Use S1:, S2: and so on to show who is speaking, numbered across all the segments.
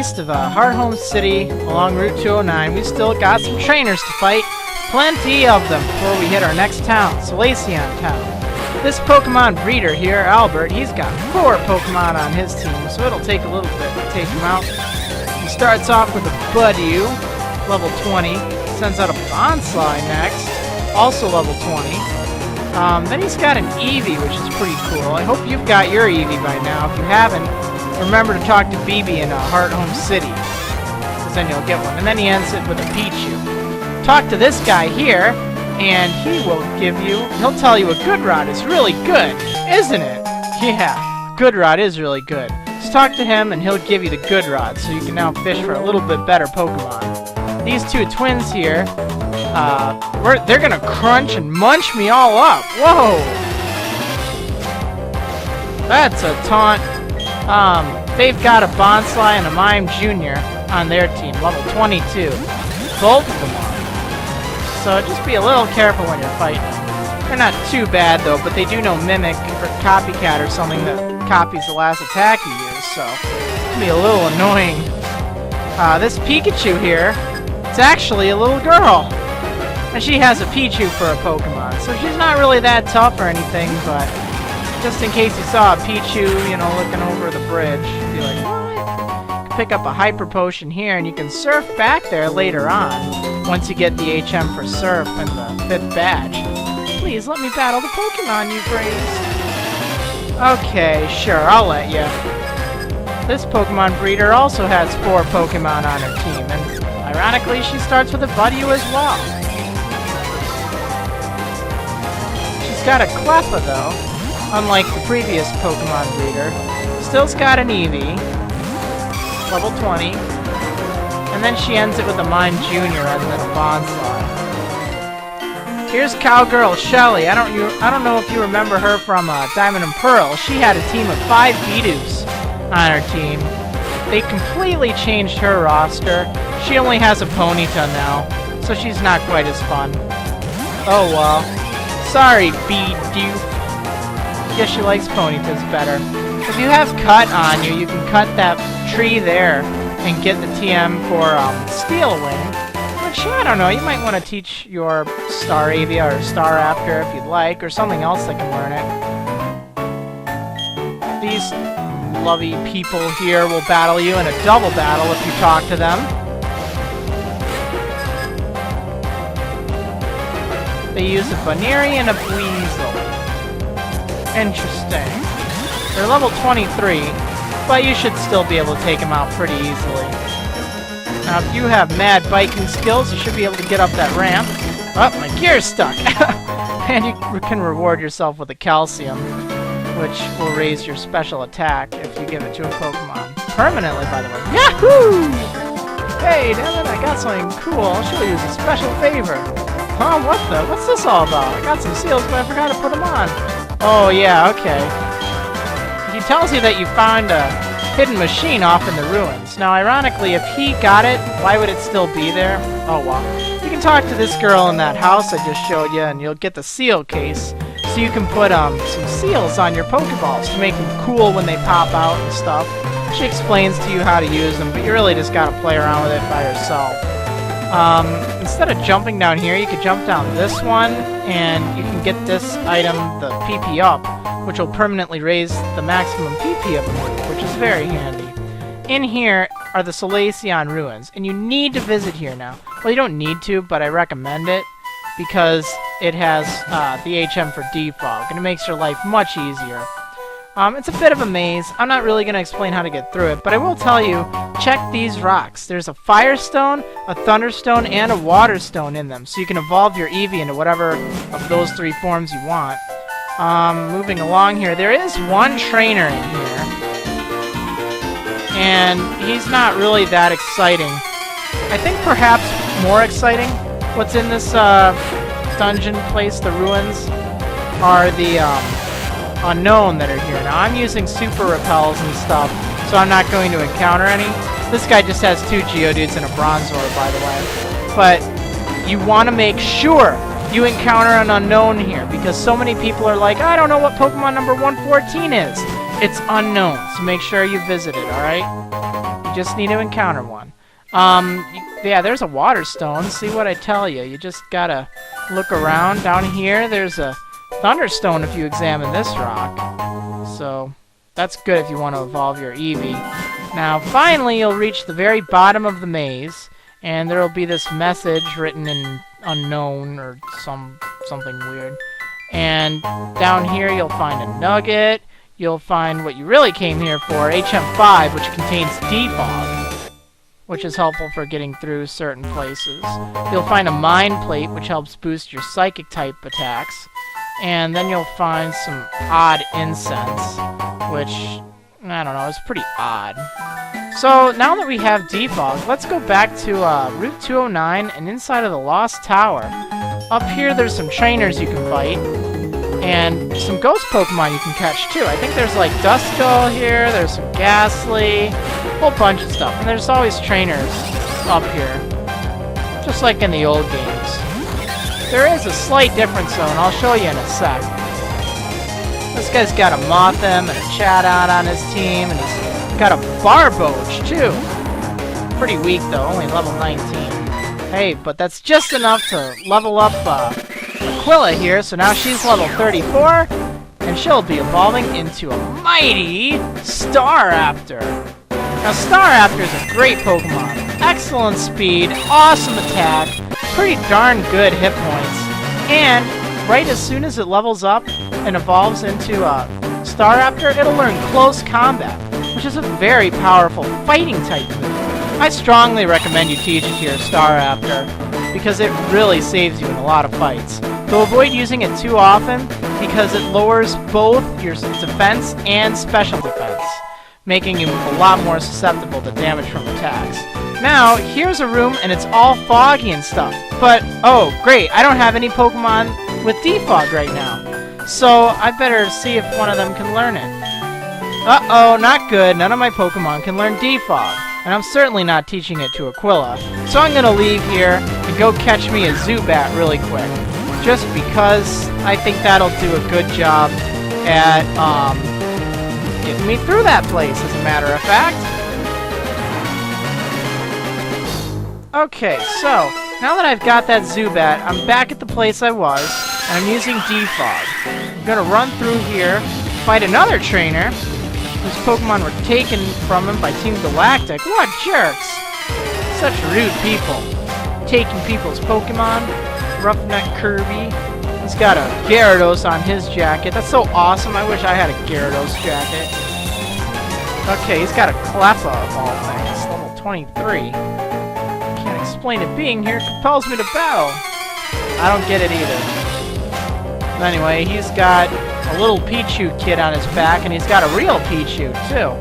S1: southeast of Hearthome City along Route 209. We still got some trainers to fight. Plenty of them before we hit our next town, Solaceon Town. This Pokemon breeder here, Albert, he's got 4 Pokemon on his team, so it'll take a little bit to take him out. He starts off with a Budew, level 20. Sends out a Bonsly next, also level 20. Then he's got an Eevee, which is pretty cool. I hope you've got your Eevee by now. If you haven't, remember to talk to BB in Hearthome City, because then you'll get one. And then he ends it with a Pichu. Talk to this guy here, and he will he'll tell you a good rod is really good, isn't it? Yeah, good rod is really good. Just talk to him, and he'll give you the good rod, so you can now fish for a little bit better Pokemon. These 2 twins here, they're gonna crunch and munch me all up. Whoa! That's a taunt. They've got a Bonsly and a Mime Jr. on their team, level 22. Both of them are. So just be a little careful when you're fighting. They're not too bad though, but they do know Mimic or Copycat or something that copies the last attack you use, so it can be a little annoying. This Pikachu here, it's actually a little girl. And she has a Pichu for a Pokemon, so she's not really that tough or anything, but just in case you saw a Pichu, you know, looking over the bridge, you'd be like, what? You can pick up a Hyper Potion here, and you can surf back there later on, once you get the HM for Surf and the 5th badge. Please, let me battle the Pokemon you've raised. Okay, sure, I'll let you. This Pokemon breeder also has 4 Pokemon on her team, and ironically, she starts with a Budew as well. She's got a Cleffa, though, unlike the previous Pokemon breeder. Still's got an Eevee, level 20, and then she ends it with a Mime Jr. rather than a Bonsly. Here's Cowgirl Shelley. I don't know if you remember her from Diamond and Pearl. She had a team of 5 Bidoof on her team. They completely changed her roster. She only has a Ponyta now, so she's not quite as fun. Oh well. Sorry, Bidoof. Guess she likes Ponytas better. If you have Cut on you, you can cut that tree there and get the TM for Steel Wing. Which, I don't know, you might want to teach your Staravia or Staraptor if you'd like, or something else that can learn it. These lovely people here will battle you in a double battle if you talk to them. They use a Baneri and a Weasel. Interesting. They're level 23, but you should still be able to take them out pretty easily. Now, if you have mad biking skills, you should be able to get up that ramp. Oh, my gear's stuck! And you can reward yourself with a Calcium, which will raise your special attack if you give it to a Pokemon. Permanently, by the way. Yahoo! Hey, damn it, I got something cool. I'll show you as a special favor. Huh, what's this all about? I got some seals, but I forgot to put them on. Oh, yeah, okay. He tells you that you found a hidden machine off in the ruins. Now, ironically, if he got it, why would it still be there? Oh, well. You can talk to this girl in that house I just showed you, and you'll get the seal case. So you can put some seals on your Pokeballs to make them cool when they pop out and stuff. She explains to you how to use them, but you really just gotta play around with it by yourself. Instead of jumping down here, you could jump down this one, and you can get this item, the PP up, which will permanently raise the maximum PP of the move, which is very handy. In here are the Solaceon Ruins, and you need to visit here now. Well, you don't need to, but I recommend it, because it has the HM for Defog, and it makes your life much easier. It's a bit of a maze. I'm not really going to explain how to get through it, but I will tell you, check these rocks. There's a Firestone, a Thunderstone, and a Waterstone in them, so you can evolve your Eevee into whatever of those 3 forms you want. Moving along here, there is one trainer in here, and he's not really that exciting. I think perhaps more exciting, what's in this dungeon place, the ruins, are the unknown that are here. Now, I'm using super repels and stuff, so I'm not going to encounter any. This guy just has 2 Geodudes and a Bronzor, by the way. But you want to make sure you encounter an unknown here, because so many people are like, I don't know what Pokemon number 114 is. It's unknown, so make sure you visit it, alright? You just need to encounter one. Yeah, there's a water stone. See what I tell you. You just gotta look around. Down here, there's a thunderstone if you examine this rock. So, that's good if you want to evolve your Eevee. Now, finally, you'll reach the very bottom of the maze, and there'll be this message written in unknown or something weird. And down here, you'll find a nugget. You'll find what you really came here for, HM5, which contains Defog, which is helpful for getting through certain places. You'll find a Mind Plate, which helps boost your Psychic type attacks. And then you'll find some odd incense, which, I don't know, is pretty odd. So, now that we have Defog, let's go back to Route 209 and inside of the Lost Tower. Up here, there's some trainers you can fight, and some ghost Pokemon you can catch, too. I think there's, like, Duskull here, there's some Ghastly, a whole bunch of stuff. And there's always trainers up here, just like in the old games. There is a slight difference, though, and I'll show you in a sec. This guy's got a Mothim and a Chatot on his team, and he's got a Barboach, too. Pretty weak, though, only level 19. Hey, but that's just enough to level up Aquila here, so now she's level 34, and she'll be evolving into a mighty Staraptor. Now, Staraptor is a great Pokemon. Excellent speed, awesome attack, pretty darn good hit points, and right as soon as it levels up and evolves into Staraptor, it'll learn Close Combat, which is a very powerful fighting type move. I strongly recommend you teach it to your Staraptor, because it really saves you in a lot of fights. So avoid using it too often, because it lowers both your defense and special defense, making you a lot more susceptible to damage from attacks. Now, here's a room, and it's all foggy and stuff. But, oh, great, I don't have any Pokemon with Defog right now. So, I better see if one of them can learn it. Uh-oh, not good. None of my Pokemon can learn Defog. And I'm certainly not teaching it to Aquila. So I'm gonna leave here and go catch me a Zubat really quick. Just because I think that'll do a good job at, getting me through that place, as a matter of fact. Okay, so, now that I've got that Zubat, I'm back at the place I was, and I'm using Defog. I'm gonna run through here, fight another trainer, whose Pokemon were taken from him by Team Galactic. What jerks! Such rude people. Taking people's Pokemon. Roughneck Kirby. He's got a Gyarados on his jacket. That's so awesome. I wish I had a Gyarados jacket. Okay, he's got a Cleffa of all things. Level 23. Can't explain it being here. Compels me to battle. I don't get it either. But anyway, he's got a little Pichu kid on his back, and he's got a real Pichu, too.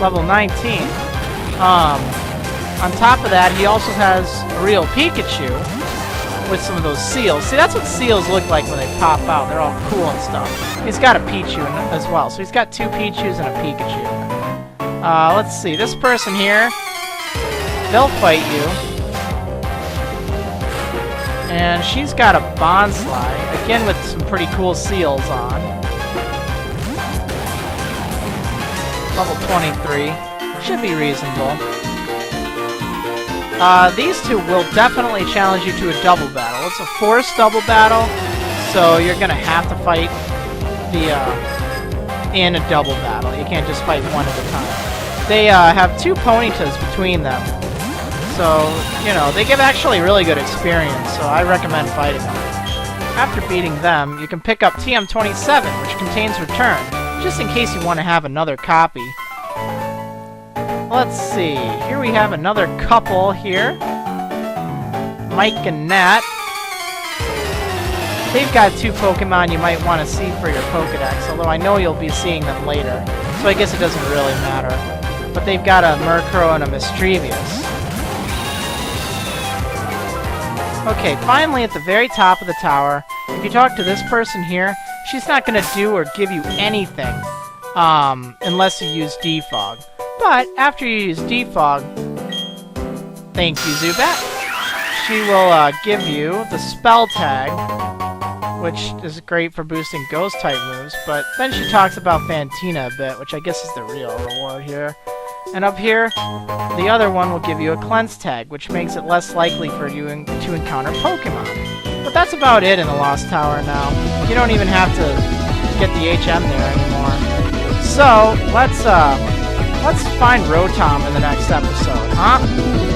S1: Level 19. On top of that, he also has a real Pikachu with some of those seals. See, that's what seals look like when they pop out. They're all cool and stuff. He's got a Pichu as well, so he's got two Pichus and a Pikachu. Let's see. This person here, they'll fight you. And she's got a Bonsly, again with some pretty cool seals on. Level 23. Should be reasonable. These two will definitely challenge you to a double battle. It's a forced double battle, so you're gonna have to fight in a double battle. You can't just fight one at a time. They have two Ponytas between them, so, you know, they give actually really good experience, so I recommend fighting them. After beating them, you can pick up TM27, which contains Return, just in case you want to have another copy. Let's see, here we have another couple here. Mike and Nat. They've got two Pokemon you might want to see for your Pokedex, although I know you'll be seeing them later, so I guess it doesn't really matter. But they've got a Murkrow and a Mischievous. Okay, finally at the very top of the tower, if you talk to this person here, she's not going to do or give you anything, unless you use Defog. But after you use Defog, thank you, Zubat, she will give you the Spell Tag, which is great for boosting Ghost-type moves, but then she talks about Fantina a bit, which I guess is the real reward here. And up here, the other one will give you a cleanse tag, which makes it less likely for you to encounter Pokemon. But that's about it in the Lost Tower now. You don't even have to get the HM there anymore. So, let's find Rotom in the next episode, huh?